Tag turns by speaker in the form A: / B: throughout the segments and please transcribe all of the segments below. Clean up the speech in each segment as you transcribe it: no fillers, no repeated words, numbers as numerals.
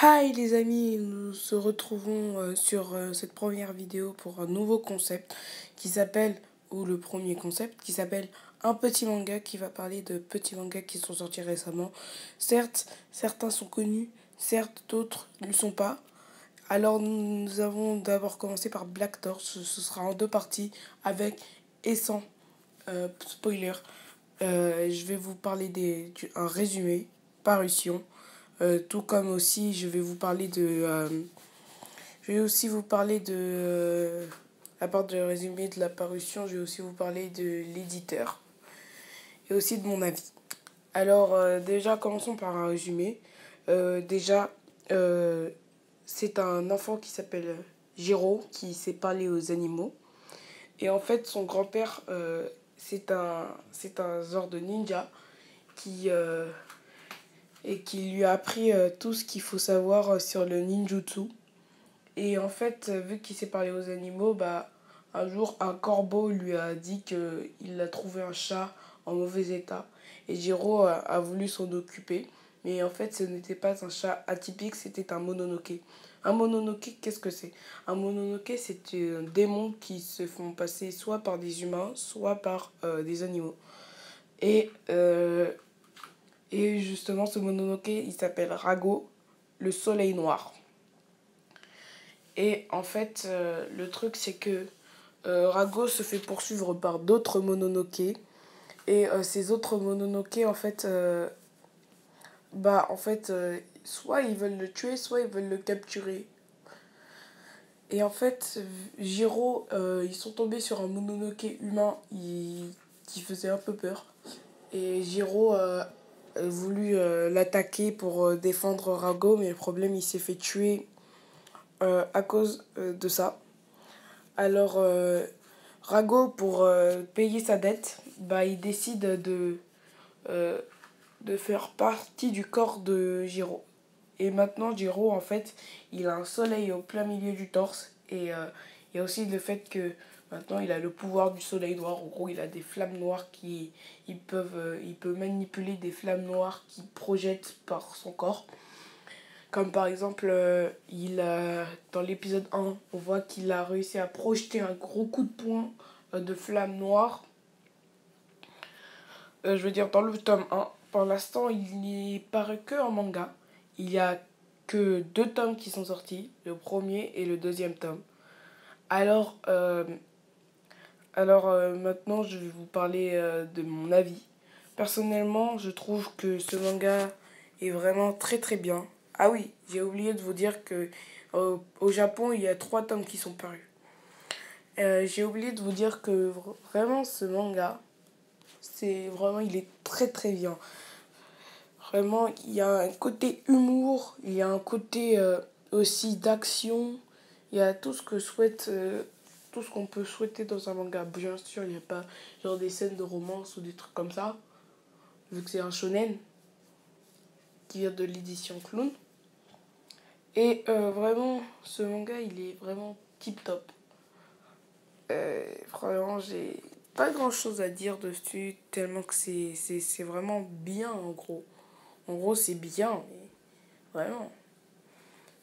A: Hi les amis, nous se retrouvons sur cette première vidéo pour un nouveau concept qui s'appelle, ou le premier concept, qui s'appelle un petit manga qui va parler de petits mangas qui sont sortis récemment. Certes, certains sont connus, certes d'autres ne le sont pas. Alors nous avons d'abord commencé par Black Torch, ce sera en deux parties avec et sans spoiler. Je vais vous parler un résumé, parution. Tout comme aussi, je vais aussi vous parler à part de résumé de la parution, je vais aussi vous parler de l'éditeur et aussi de mon avis. Alors, déjà, commençons par un résumé. Déjà, c'est un enfant qui s'appelle Jiro qui sait parler aux animaux. Et en fait, son grand-père, c'est un genre de ninja qui, et qui lui a appris tout ce qu'il faut savoir sur le ninjutsu. Et en fait, vu qu'il sait parler aux animaux, bah, un jour, un corbeau lui a dit qu'il a trouvé un chat en mauvais état. Et Jiro a voulu s'en occuper. Mais en fait, ce n'était pas un chat atypique, c'était un mononoke. Un mononoke, qu'est-ce que c'est? Un mononoke, c'est un démon qui se font passer soit par des humains, soit par des animaux. Et, euh, et justement, ce mononoke, il s'appelle Rago, le soleil noir. Et en fait, le truc, c'est que Rago se fait poursuivre par d'autres mononoke. Et ces autres mononoke, soit ils veulent le tuer, soit ils veulent le capturer. Et en fait, Jiro, ils sont tombés sur un mononoke humain qui faisait un peu peur. Et Jiro a voulu l'attaquer pour défendre Rago, mais le problème, il s'est fait tuer à cause de ça. Alors, Rago, pour payer sa dette, bah, il décide euh, de faire partie du corps de Jiro. Et maintenant, Jiro, en fait, il a un soleil au plein milieu du torse. Et il y a aussi le fait que maintenant, il a le pouvoir du soleil noir. En gros, il a des flammes noires il peut manipuler des flammes noires qui projettent par son corps. Comme par exemple, dans l'épisode 1, on voit qu'il a réussi à projeter un gros coup de poing de flamme noire. Je veux dire, dans le tome 1, pour l'instant, il n'y paraît que en manga. Il n'y a que 2 tomes qui sont sortis, le premier et le deuxième tome. Alors, maintenant, je vais vous parler de mon avis. Personnellement, je trouve que ce manga est vraiment très très bien. Ah oui, j'ai oublié de vous dire que au Japon, il y a 3 tomes qui sont parus. J'ai oublié de vous dire que vraiment ce manga, il est très très bien. Vraiment, il y a un côté humour, il y a un côté aussi d'action. Il y a tout ce qu'on peut souhaiter dans un manga. Bien sûr, il n'y a pas genre des scènes de romance ou des trucs comme ça, vu que c'est un shonen qui vient de l'édition Clown. Et vraiment, ce manga, il est vraiment tip top. Vraiment, j'ai pas grand chose à dire dessus, tellement que c'est vraiment bien en gros. En gros, c'est bien, mais vraiment.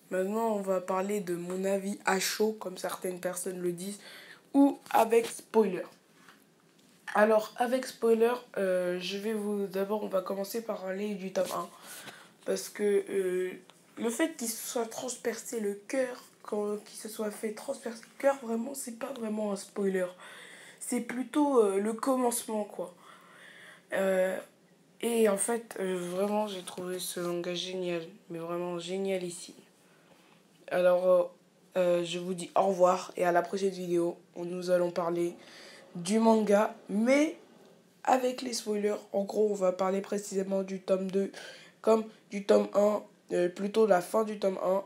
A: Maintenant, on va parler de mon avis à chaud, comme certaines personnes le disent, ou avec spoiler. Alors, avec spoiler, d'abord, on va commencer par parler du tome 1. Parce que le fait qu'il se soit transpercé le cœur, qu'il se soit fait transpercer le cœur, vraiment, c'est pas vraiment un spoiler. C'est plutôt le commencement, quoi. Et en fait, vraiment, j'ai trouvé ce manga génial. Mais vraiment génial ici. Alors, je vous dis au revoir et à la prochaine vidéo où nous allons parler du manga, mais avec les spoilers. En gros, on va parler précisément du tome 2 comme du tome 1, plutôt la fin du tome 1